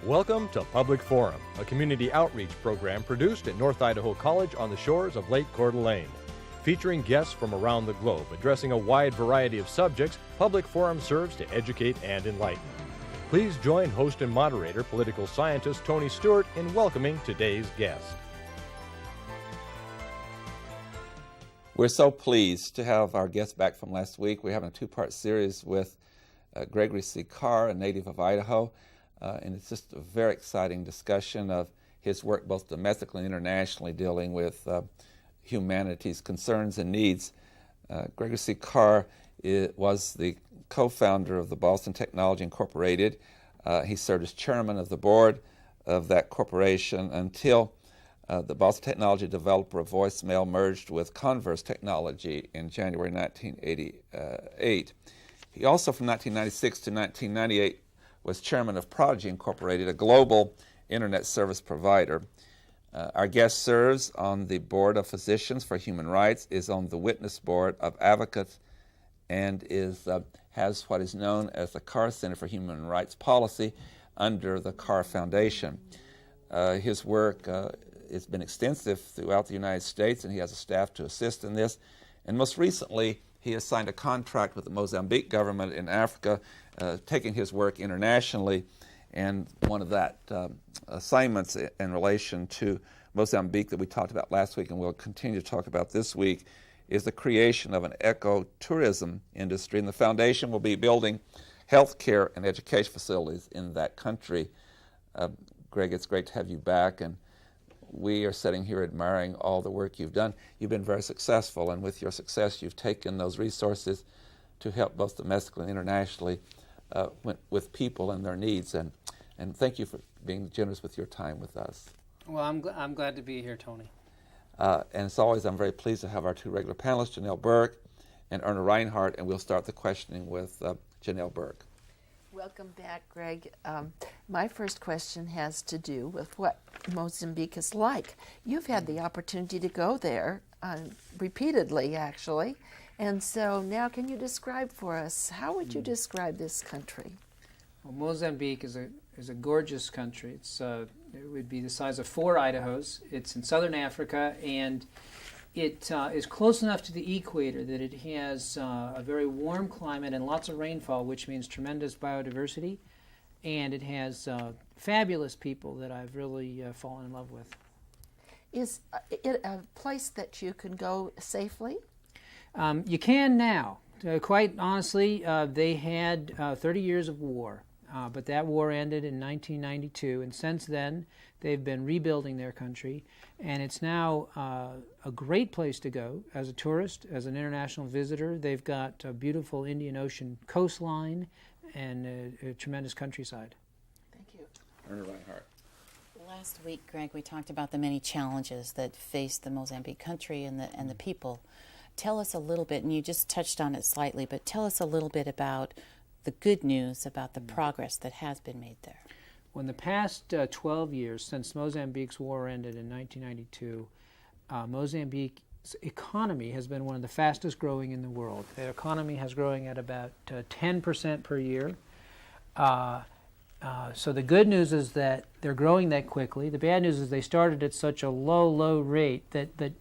Welcome to Public Forum, a community outreach program produced at North Idaho College on the shores of Lake Coeur d'Alene. Featuring guests from around the globe addressing a wide variety of subjects, Public Forum serves to educate and enlighten. Please join host and moderator, political scientist Tony Stewart, in welcoming today's guest. We're so pleased to have our guest back from last week. We're having a two-part series with Gregory C. Carr, a native of Idaho. And it's just a very exciting discussion of his work both domestically and internationally dealing with humanity's concerns and needs. Gregory C. Carr was the co-founder of the Boston Technology Incorporated. He served as chairman of the board of that corporation until the Boston Technology developer of voicemail merged with Converse Technology in January 1988. He also, from 1996 to 1998, was chairman of Prodigy Incorporated, a global internet service provider. Our guest serves on the Board of Physicians for Human Rights, is on the Witness Board of Advocates, and has what is known as the Carr Center for Human Rights Policy under the Carr Foundation. His work has been extensive throughout the United States, and he has a staff to assist in this. And most recently, he has signed a contract with the Mozambique government in Africa, taking his work internationally. And one of that assignments in relation to Mozambique that we talked about last week and we'll continue to talk about this week is the creation of an ecotourism industry. And the foundation will be building healthcare and education facilities in that country. Greg, it's great to have you back. And we are sitting here admiring all the work you've done. You've been very successful, and with your success, you've taken those resources to help both domestically and internationally with people and their needs. And thank you for being generous with your time with us. Well, I'm glad to be here, Tony. And as always, I'm very pleased to have our two regular panelists, Janelle Burke and Erna Reinhardt, and we'll start the questioning with Janelle Burke. Welcome back, Greg. My first question has to do with what Mozambique is like. You've had the opportunity to go there repeatedly, actually. And so now can you describe for us, how would you describe this country? Well, Mozambique is a gorgeous country. It would be the size of 4 Idahos. It's in southern Africa, and it is close enough to the equator that it has a very warm climate and lots of rainfall, which means tremendous biodiversity. And it has fabulous people that I've really fallen in love with. Is it a place that you can go safely? You can now. Quite honestly, they had 30 years of war, but that war ended in 1992, and since then they've been rebuilding their country, and it's now a great place to go as a tourist, as an international visitor. They've got a beautiful Indian Ocean coastline and a tremendous countryside. Thank you. Erna Reinhardt. Last week, Greg, we talked about the many challenges that face the Mozambique country and the people. Tell us a little bit, and you just touched on it slightly, but tell us a little bit about the good news about the progress that has been made there. Well, in the past 12 years, since Mozambique's war ended in 1992, Mozambique's economy has been one of the fastest growing in the world. Their economy has growing at about 10% per year. So the good news is that they're growing that quickly. The bad news is they started at such a low rate that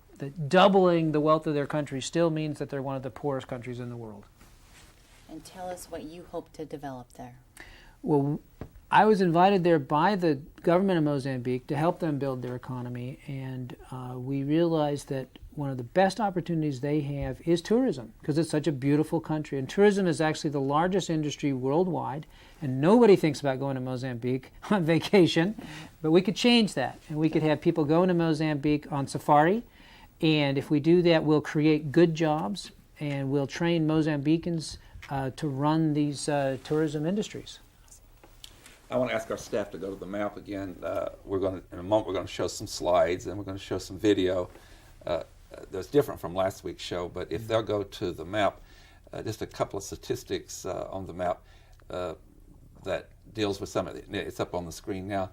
doubling the wealth of their country still means that they're one of the poorest countries in the world. And tell us what you hope to develop there. Well, I was invited there by the government of Mozambique to help them build their economy, and we realized that one of the best opportunities they have is tourism, because it's such a beautiful country. And tourism is actually the largest industry worldwide, and nobody thinks about going to Mozambique on vacation, but we could change that, and we could have people going to Mozambique on safari. And if we do that, we'll create good jobs, and we'll train Mozambicans to run these tourism industries. I want to ask our staff to go to the map again. In a moment, we're going to show some slides, and we're going to show some video that's different from last week's show. But if they'll go to the map, just a couple of statistics on the map that deals with some of it. It's up on the screen now.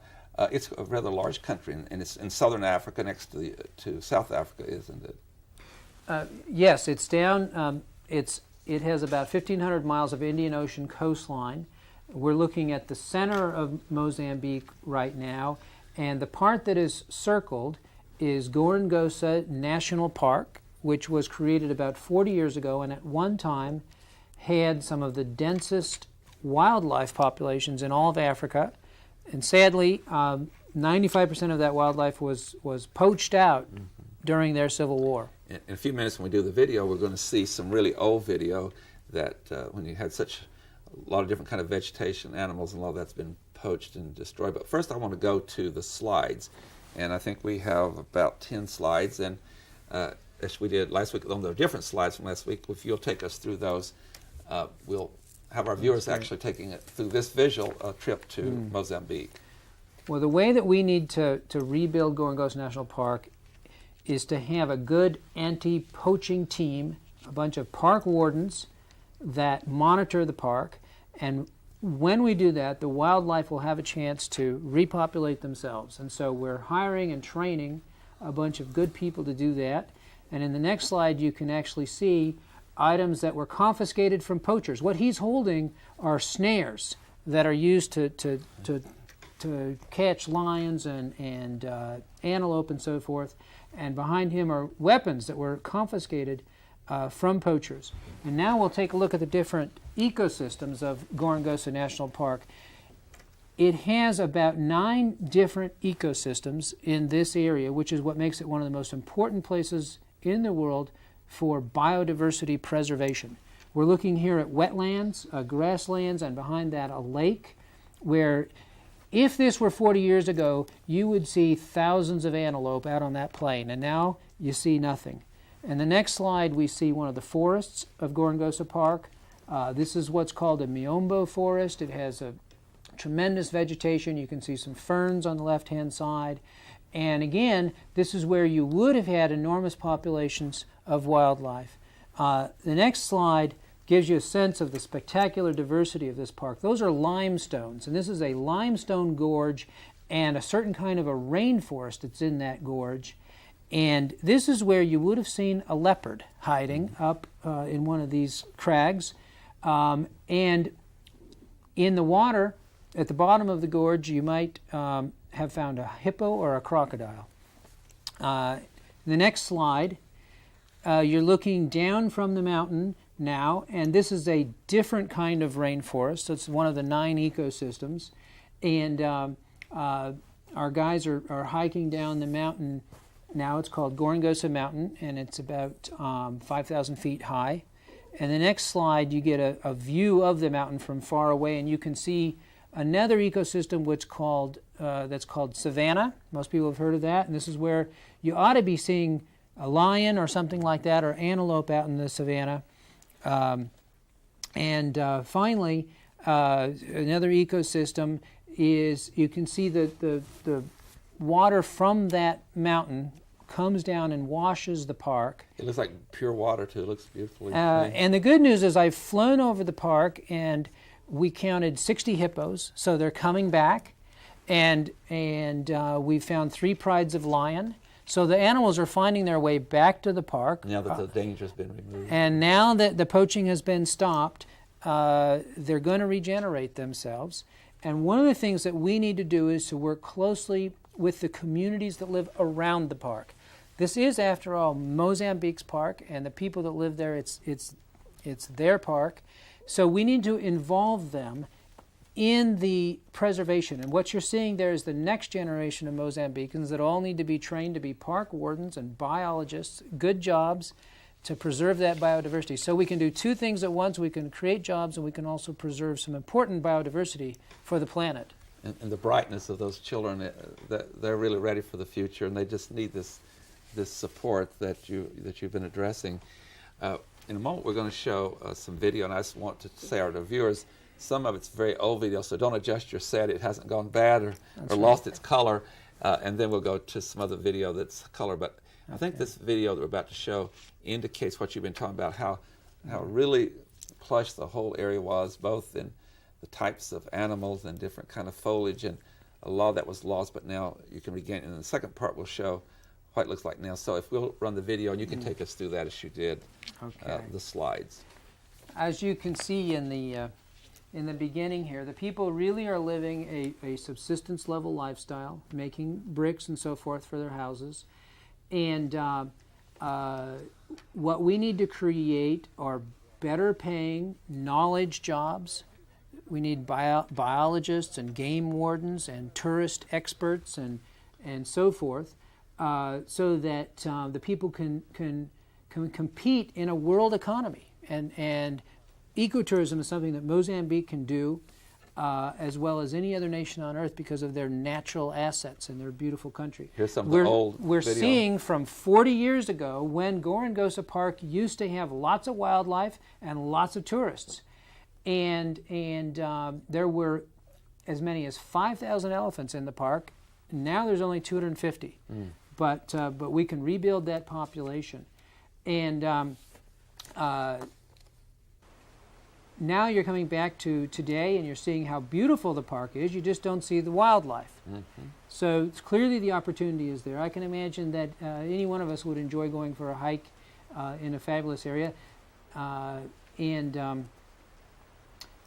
It's a rather large country, and it's in southern Africa next to South Africa, isn't it? Yes, it's down. It has about 1,500 miles of Indian Ocean coastline, We're looking at the center of Mozambique right now, and the part that is circled is Gorongosa National Park, which was created about 40 years ago and at one time had some of the densest wildlife populations in all of Africa. And sadly, 95% of that wildlife was poached out during their civil war. In a few minutes when we do the video, we're going to see some really old video that when you had such a lot of different kind of vegetation, animals, and all that's been poached and destroyed. But first I want to go to the slides. And I think we have about 10 slides. And as we did last week, on the different slides from last week, if you'll take us through those, we'll have our viewers actually taking it through this visual trip to Mozambique. Well, the way that we need to rebuild Gorongosa National Park is to have a good anti-poaching team, a bunch of park wardens that monitor the park, and when we do that, the wildlife will have a chance to repopulate themselves. And so we're hiring and training a bunch of good people to do that. And in the next slide, you can actually see items that were confiscated from poachers. What he's holding are snares that are used to catch lions and antelope and so forth. And behind him are weapons that were confiscated from poachers. And now we'll take a look at the different ecosystems of Gorongosa National Park. It has about 9 different ecosystems in this area, which is what makes it one of the most important places in the world for biodiversity preservation. We're looking here at wetlands, grasslands, and behind that a lake, where if this were 40 years ago, you would see thousands of antelope out on that plain, and now you see nothing. In the next slide, we see one of the forests of Gorongosa Park. This is what's called a Miombo forest. It has a tremendous vegetation. You can see some ferns on the left-hand side. And again, this is where you would have had enormous populations of wildlife. The next slide gives you a sense of the spectacular diversity of this park. Those are limestones, and this is a limestone gorge and a certain kind of a rainforest that's in that gorge. And this is where you would have seen a leopard hiding up in one of these crags. And in the water, at the bottom of the gorge, you might have found a hippo or a crocodile. The next slide, you're looking down from the mountain now, and this is a different kind of rainforest. It's one of the 9 ecosystems. And our guys are hiking down the mountain now. It's called Gorongosa Mountain, and it's about 5,000 feet high. And the next slide, you get a view of the mountain from far away, and you can see another ecosystem that's called savanna. Most people have heard of that, and this is where you ought to be seeing a lion or something like that, or antelope out in the savanna. Finally, another ecosystem is, you can see the water from that mountain comes down and washes the park. It looks like pure water, too. It looks beautifully clean. And the good news is I've flown over the park, and we counted 60 hippos, so they're coming back. And we found 3 prides of lion. So the animals are finding their way back to the park. Now that the danger's been removed. And now that the poaching has been stopped, they're going to regenerate themselves. And one of the things that we need to do is to work closely with the communities that live around the park. This is, after all, Mozambique's park, and the people that live there, it's their park. So we need to involve them in the preservation. And what you're seeing there is the next generation of Mozambicans that all need to be trained to be park wardens and biologists, good jobs to preserve that biodiversity. So we can do 2 things at once. We can create jobs, and we can also preserve some important biodiversity for the planet. And the brightness of those children, they're really ready for the future, and they just need this support that you've been addressing. In a moment, we're going to show some video, and I just want to say to our viewers, some of it's very old video, so don't adjust your set. It hasn't gone bad or lost its color. And then we'll go to some other video that's color. But I think this video that we're about to show indicates what you've been talking about, how really plush the whole area was, both in the types of animals and different kind of foliage, and a lot of that was lost, but now you can regain it. And the second part will show what it looks like now. So if we'll run the video, and you can take us through that as you did the slides. As you can see in the in the beginning here, the people really are living a subsistence level lifestyle, making bricks and so forth for their houses. And what we need to create are better paying knowledge jobs. We need biologists and game wardens and tourist experts and so forth, so that the people can compete in a world economy. And ecotourism is something that Mozambique can do, as well as any other nation on earth, because of their natural assets and their beautiful country. Here's some of the old We're video. seeing from 40 years ago when Gorongosa Park used to have lots of wildlife and lots of tourists. And there were as many as 5,000 elephants in the park. Now there's only 250. But we can rebuild that population. And now you're coming back to today and you're seeing how beautiful the park is. You just don't see the wildlife. So it's clearly the opportunity is there. I can imagine that any one of us would enjoy going for a hike in a fabulous area.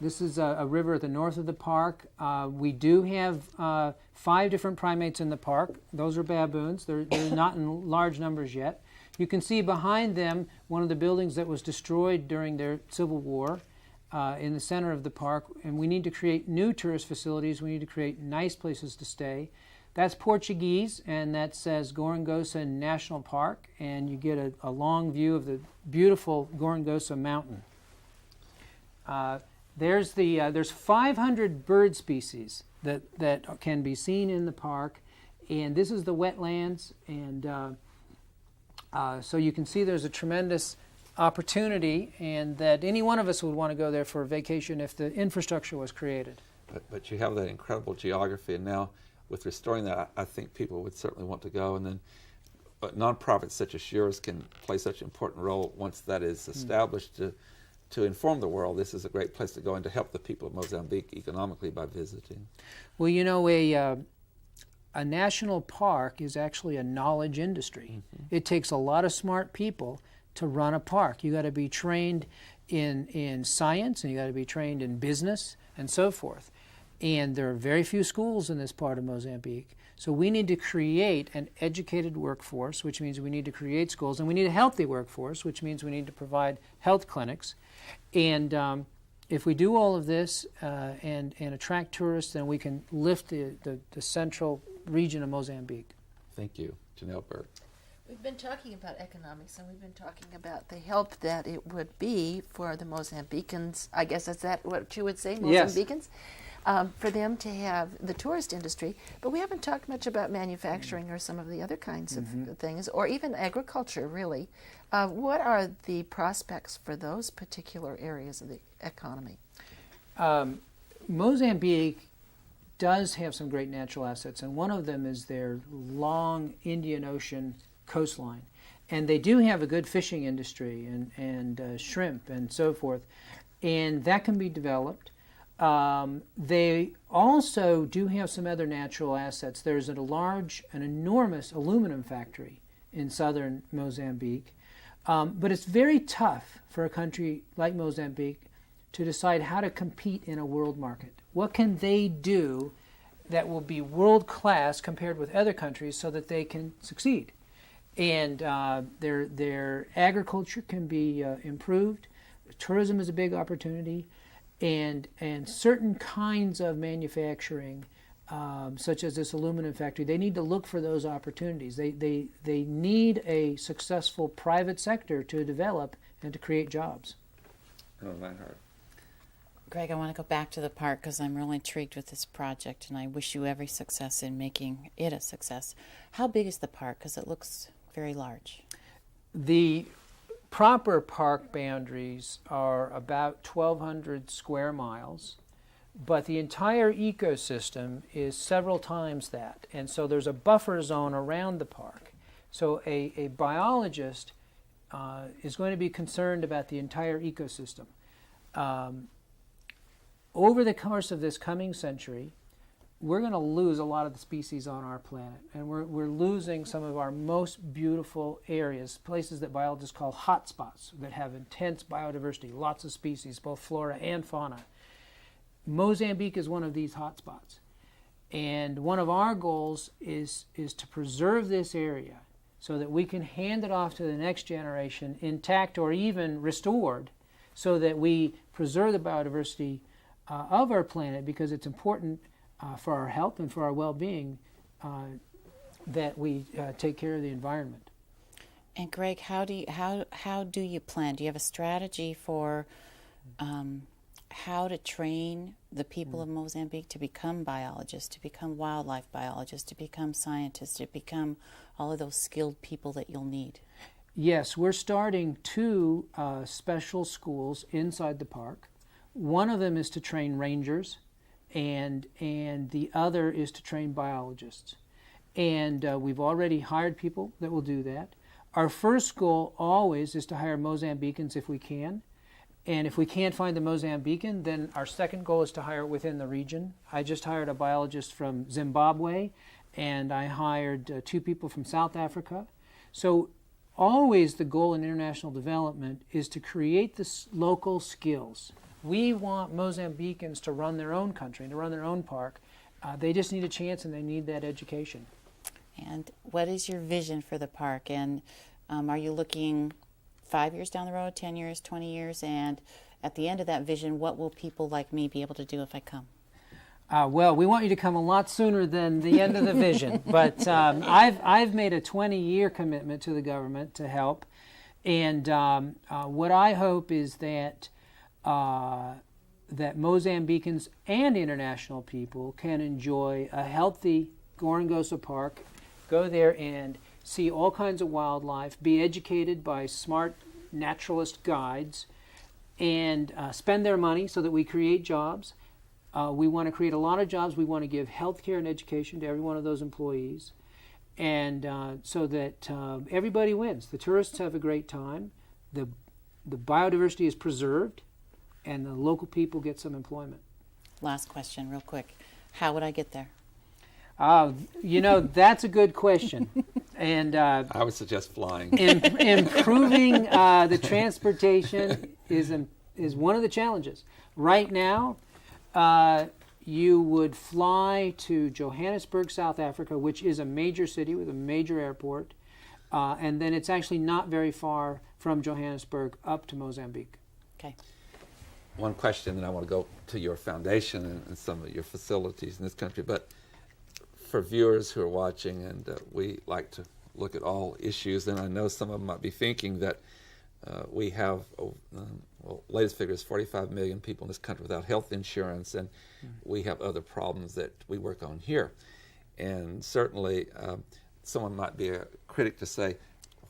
This is a river at the north of the park. We do have 5 different primates in the park. Those are baboons. They're not in large numbers yet. You can see behind them one of the buildings that was destroyed during their civil war in the center of the park. And we need to create new tourist facilities. We need to create nice places to stay. That's Portuguese, and that says Gorongosa National Park. And you get a long view of the beautiful Gorongosa Mountain. There's 500 bird species that can be seen in the park, and this is the wetlands, and so you can see there's a tremendous opportunity, and that any one of us would want to go there for a vacation if the infrastructure was created. But you have that incredible geography, and now with restoring that, I think people would certainly want to go. And then nonprofits such as yours can play such an important role once that is established to inform the world. This is a great place to go and to help the people of Mozambique economically by visiting. Well, you know, a national park is actually a knowledge industry. It takes a lot of smart people to run a park. You got to be trained in science, and you got to be trained in business and so forth. And there are very few schools in this part of Mozambique. So we need to create an educated workforce, which means we need to create schools, and we need a healthy workforce, which means we need to provide health clinics. And if we do all of this and attract tourists, then we can lift the central region of Mozambique. Thank you, Janelle Burke. We've been talking about economics, and we've been talking about the help that it would be for the Mozambicans. I guess is that what you would say, Mozambicans? Yes. For them to have the tourist industry. But we haven't talked much about manufacturing or some of the other kinds of things, or even agriculture, really. What are the prospects for those particular areas of the economy? Mozambique does have some great natural assets, and one of them is their long Indian Ocean coastline. And they do have a good fishing industry and shrimp and so forth, and that can be developed. They also do have some other natural assets. There's an enormous aluminum factory in southern Mozambique, but it's very tough for a country like Mozambique to decide how to compete in a world market. What can they do that will be world-class compared with other countries so that they can succeed? And their agriculture can be improved. Tourism is a big opportunity. And certain kinds of manufacturing, such as this aluminum factory, they need to look for those opportunities. They need a successful private sector to develop and to create jobs. Greg, I want to go back to the park because I'm really intrigued with this project, and I wish you every success in making it a success. How big is the park? Because it looks very large. The proper park boundaries are about 1,200 square miles, but the entire ecosystem is several times that. And so there's a buffer zone around the park. So a biologist is going to be concerned about the entire ecosystem. Over the course of this coming century, we're going to lose a lot of the species on our planet, and we're losing some of our most beautiful areas, places that biologists call hotspots that have intense biodiversity, lots of species, both flora and fauna. Mozambique is one of these hotspots. And one of our goals is to preserve this area so that we can hand it off to the next generation intact or even restored, so that we preserve the biodiversity of our planet, because it's important for our health and for our well-being that we take care of the environment. And Greg, how do you plan? Do you have a strategy for how to train the people of Mozambique to become biologists, to become wildlife biologists, to become scientists, to become all of those skilled people that you'll need? Yes, we're starting 2 special schools inside the park. One of them is to train rangers, and the other is to train biologists. And we've already hired people that will do that. Our first goal always is to hire Mozambicans if we can. And if we can't find the Mozambican, then our second goal is to hire within the region. I just hired a biologist from Zimbabwe, and I hired 2 people from South Africa. So always the goal in international development is to create the local skills. We want Mozambicans to run their own country and to run their own park. They just need a chance, and they need that education. And what is your vision for the park? And are you looking 5 years down the road, 10 years, 20 years? And at the end of that vision, what will people like me be able to do if I come? Well, we want you to come a lot sooner than the end of the vision. But I've made a 20-year commitment to the government to help. And what I hope is that Mozambicans and international people can enjoy a healthy Gorongosa Park, go there and see all kinds of wildlife, be educated by smart naturalist guides, and spend their money so that we create jobs. We want to create a lot of jobs. We want to give health care and education to every one of those employees, and so that everybody wins. The tourists have a great time, the biodiversity is preserved, and the local people get some employment. Last question, real quick. How would I get there? That's a good question. And I would suggest flying. Improving the transportation is one of the challenges. Right now, you would fly to Johannesburg, South Africa, which is a major city with a major airport, and then it's actually not very far from Johannesburg up to Mozambique. Okay. One question, and I want to go to your foundation and some of your facilities in this country, but for viewers who are watching, and we like to look at all issues, and I know some of them might be thinking that we have, latest figure is 45 million people in this country without health insurance, and we have other problems that we work on here. And certainly someone might be a critic to say,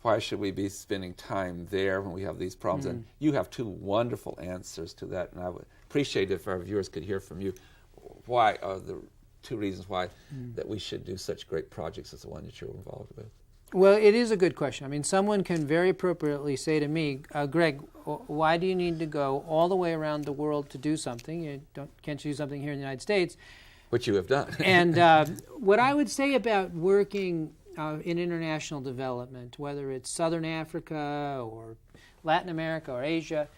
why should we be spending time there when we have these problems? And you have 2 wonderful answers to that, and I would appreciate it if our viewers could hear from you. Why are the 2 reasons why that we should do such great projects as the one that you're involved with? Well, it is a good question. I mean, someone can very appropriately say to me, Greg, why do you need to go all the way around the world to do something? Can't you do something here in the United States? Which you have done. And what I would say about working in international development, whether it's Southern Africa or Latin America or Asia,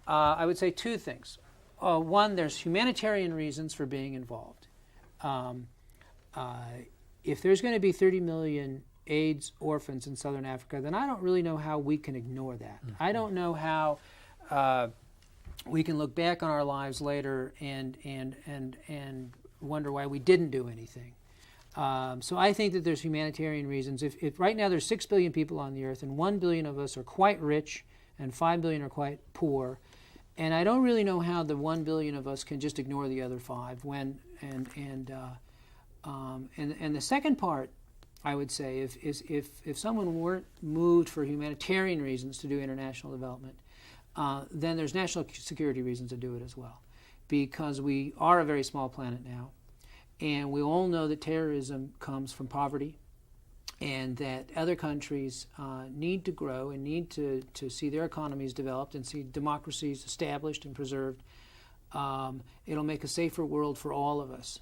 I would say 2 things. One, there's humanitarian reasons for being involved. If there's going to be 30 million AIDS orphans in Southern Africa, then I don't really know how we can ignore that. I don't know how we can look back on our lives later and wonder why we didn't do anything. So I think that there's humanitarian reasons. If right now there's 6 billion people on the earth, and 1 billion of us are quite rich and 5 billion are quite poor, and I don't really know how the 1 billion of us can just ignore the other 5. And the second part, I would say, if someone weren't moved for humanitarian reasons to do international development, then there's national security reasons to do it as well, because we are a very small planet now, and we all know that terrorism comes from poverty, and that other countries need to grow and need to see their economies developed and see democracies established and preserved. It'll make a safer world for all of us.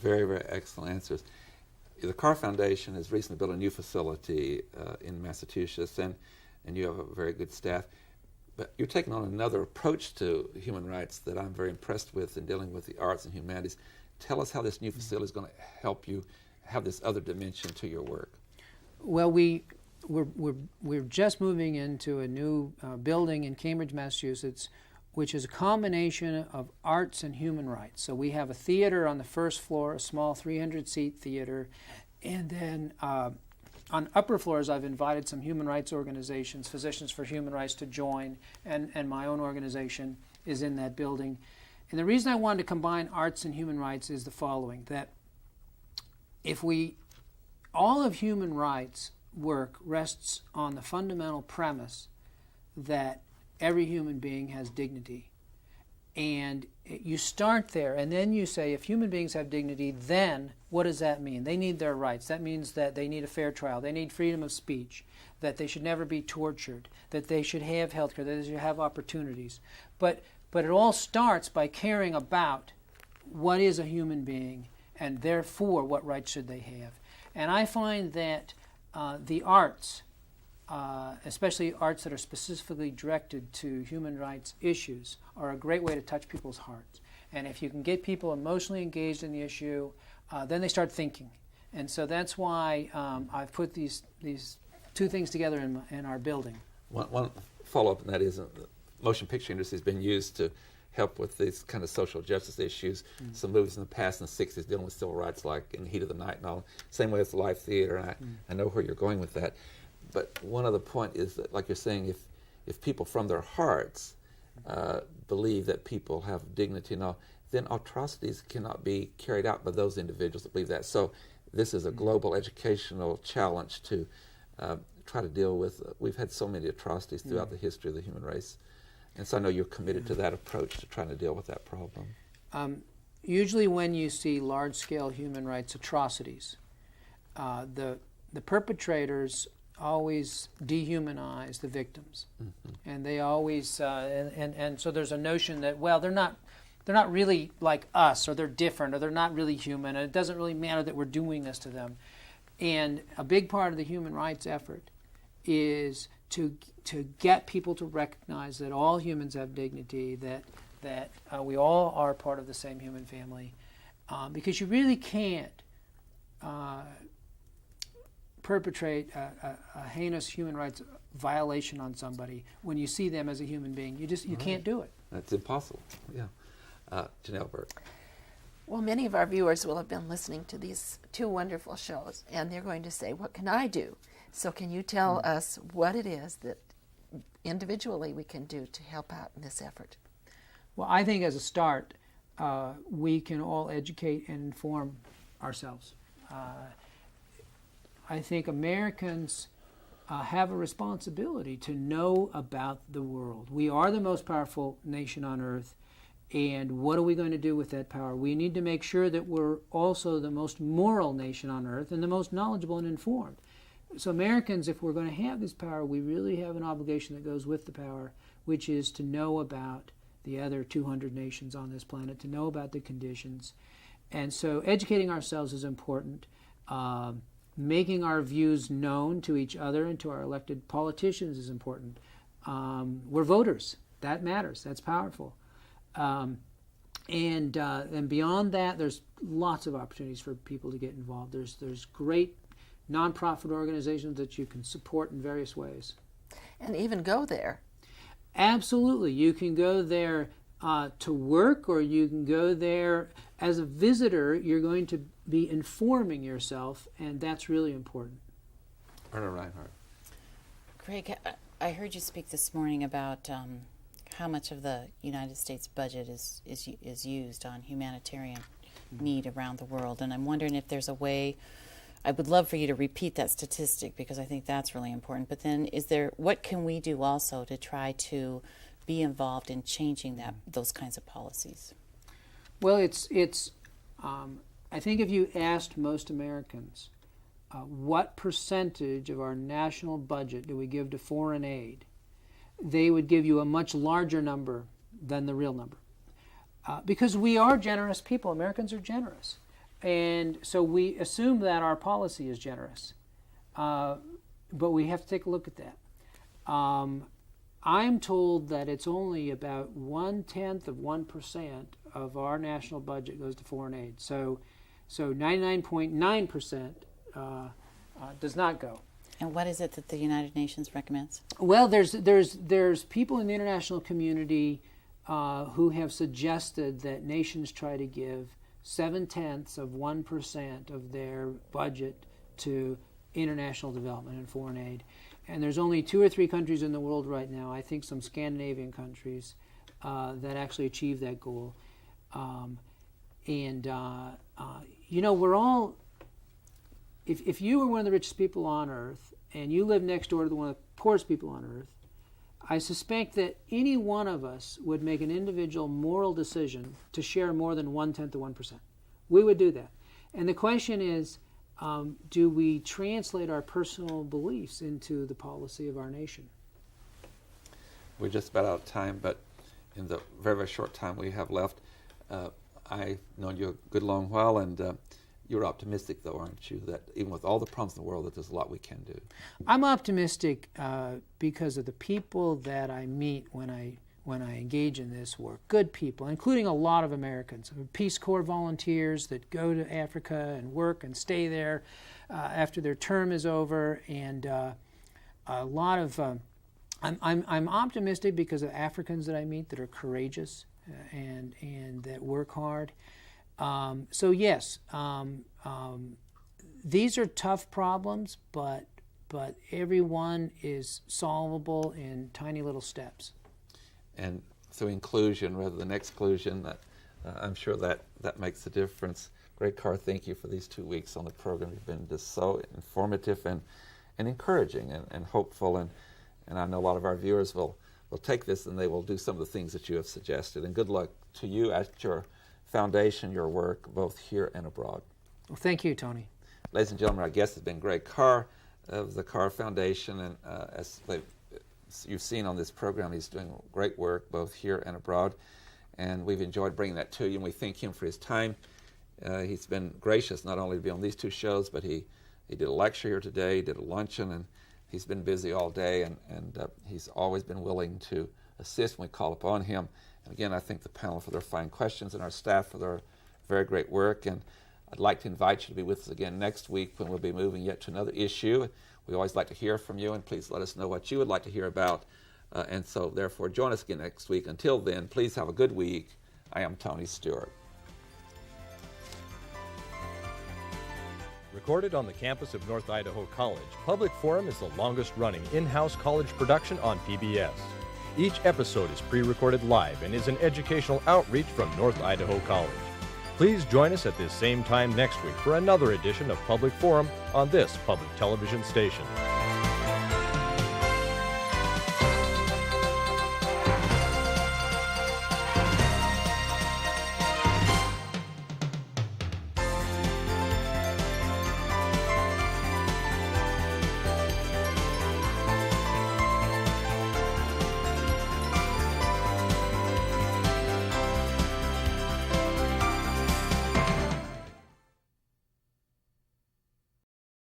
Very, very excellent answers. The Carr Foundation has recently built a new facility in Massachusetts, and you have a very good staff. But you're taking on another approach to human rights that I'm very impressed with in dealing with the arts and humanities. Tell us how this new facility is going to help you have this other dimension to your work. Well, we're just moving into a new building in Cambridge, Massachusetts, which is a combination of arts and human rights. So we have a theater on the first floor, a small 300-seat theater, and then on upper floors I've invited some human rights organizations, Physicians for Human Rights, to join, and my own organization is in that building. And the reason I wanted to combine arts and human rights is the following, that all of human rights work rests on the fundamental premise that every human being has dignity. And you start there, and then you say, if human beings have dignity, then what does that mean? They need their rights. That means that they need a fair trial. They need freedom of speech, that they should never be tortured, that they should have health care, that they should have opportunities. But it all starts by caring about what is a human being, and therefore what rights should they have. And I find that the arts, especially arts that are specifically directed to human rights issues, are a great way to touch people's hearts. And if you can get people emotionally engaged in the issue, then they start thinking. And so that's why I've put these two things together in our building. One follow-up, and that is the motion picture industry has been used to help with these kind of social justice issues. Some movies in the past, in the 60s, dealing with civil rights, like In the Heat of the Night and all. Same way as the live theater, and I know where you're going with that. But one other point is that, like you're saying, if people from their hearts believe that people have dignity and all, then atrocities cannot be carried out by those individuals that believe that. So this is a global educational challenge to try to deal with. We've had so many atrocities throughout the history of the human race. And so I know you're committed to that approach to trying to deal with that problem. Usually when you see large-scale human rights atrocities, the perpetrators always dehumanize the victims. And they always, and so there's a notion that, well, they're not really like us, or they're different, or they're not really human, and it doesn't really matter that we're doing this to them. And a big part of the human rights effort is to get people to recognize that all humans have dignity, that we all are part of the same human family, because you really can't perpetrate a heinous human rights violation on somebody when you see them as a human being. You can't do it. That's impossible. Yeah. Janelle Burke. Well, many of our viewers will have been listening to these two wonderful shows, and they're going to say, what can I do? So can you tell us what it is that individually we can do to help out in this effort? Well, I think as a start, we can all educate and inform ourselves. I think Americans have a responsibility to know about the world. We are the most powerful nation on earth, and what are we going to do with that power? We need to make sure that we're also the most moral nation on earth and the most knowledgeable and informed. So Americans, if we're going to have this power, we really have an obligation that goes with the power, which is to know about the other 200 nations on this planet, to know about the conditions. And so educating ourselves is important. Making our views known to each other and to our elected politicians is important. We're voters. That matters. That's powerful. And beyond that, there's lots of opportunities for people to get involved. There's great nonprofit organizations that you can support in various ways. And even go there. Absolutely. You can go there to work, or you can go there as a visitor. You're going to be informing yourself, and that's really important. Erna Reinhardt. Greg, I heard you speak this morning about how much of the United States budget is used on humanitarian need around the world, and I'm wondering if there's a way. I would love for you to repeat that statistic, because I think that's really important. But then, what can we do also to try to be involved in changing those kinds of policies? Well, I think if you asked most Americans what percentage of our national budget do we give to foreign aid, they would give you a much larger number than the real number. Because we are generous people. Americans are generous. And so we assume that our policy is generous. But we have to take a look at that. I'm told that it's only about 0.1% of our national budget goes to foreign aid. So 99.9% does not go. And what is it that the United Nations recommends? Well, there's people in the international community who have suggested that nations try to give 0.7% of their budget to international development and foreign aid. And there's only 2 or 3 countries in the world right now, I think some Scandinavian countries, that actually achieve that goal. We're all, if you were one of the richest people on earth and you live next door to one of the poorest people on earth, I suspect that any one of us would make an individual moral decision to share more than 0.1%. We would do that. And the question is, do we translate our personal beliefs into the policy of our nation? We're just about out of time, but in the very, very short time we have left, I've known you a good long while, and you're optimistic, though, aren't you, that even with all the problems in the world, that there's a lot we can do? I'm optimistic because of the people that I meet when I engage in this work. Good people, including a lot of Americans, Peace Corps volunteers that go to Africa and work and stay there after their term is over, and a lot of. I'm optimistic because of Africans that I meet that are courageous and that work hard. So yes, these are tough problems, but every one is solvable in tiny little steps. And through inclusion rather than exclusion, that I'm sure that makes a difference. Greg Carr, thank you for these 2 weeks on the program. You've been just so informative and encouraging and hopeful, and I know a lot of our viewers will take this and they will do some of the things that you have suggested. And good luck to you at your foundation, your work, both here and abroad. Well, thank you, Tony. Ladies and gentlemen, our guest has been Greg Carr of the Carr Foundation, and as you've seen on this program, he's doing great work both here and abroad, and we've enjoyed bringing that to you, and we thank him for his time. He's been gracious not only to be on these 2 shows, but he did a lecture here today, he did a luncheon, and he's been busy all day, and he's always been willing to assist when we call upon him. And again, I thank the panel for their fine questions and our staff for their very great work, and I'd like to invite you to be with us again next week when we'll be moving yet to another issue. We always like to hear from you, and please let us know what you would like to hear about. And so, therefore, join us again next week. Until then, please have a good week. I am Tony Stewart. Recorded on the campus of North Idaho College, Public Forum is the longest-running in-house college production on PBS. Each episode is pre-recorded live and is an educational outreach from North Idaho College. Please join us at this same time next week for another edition of Public Forum on this public television station.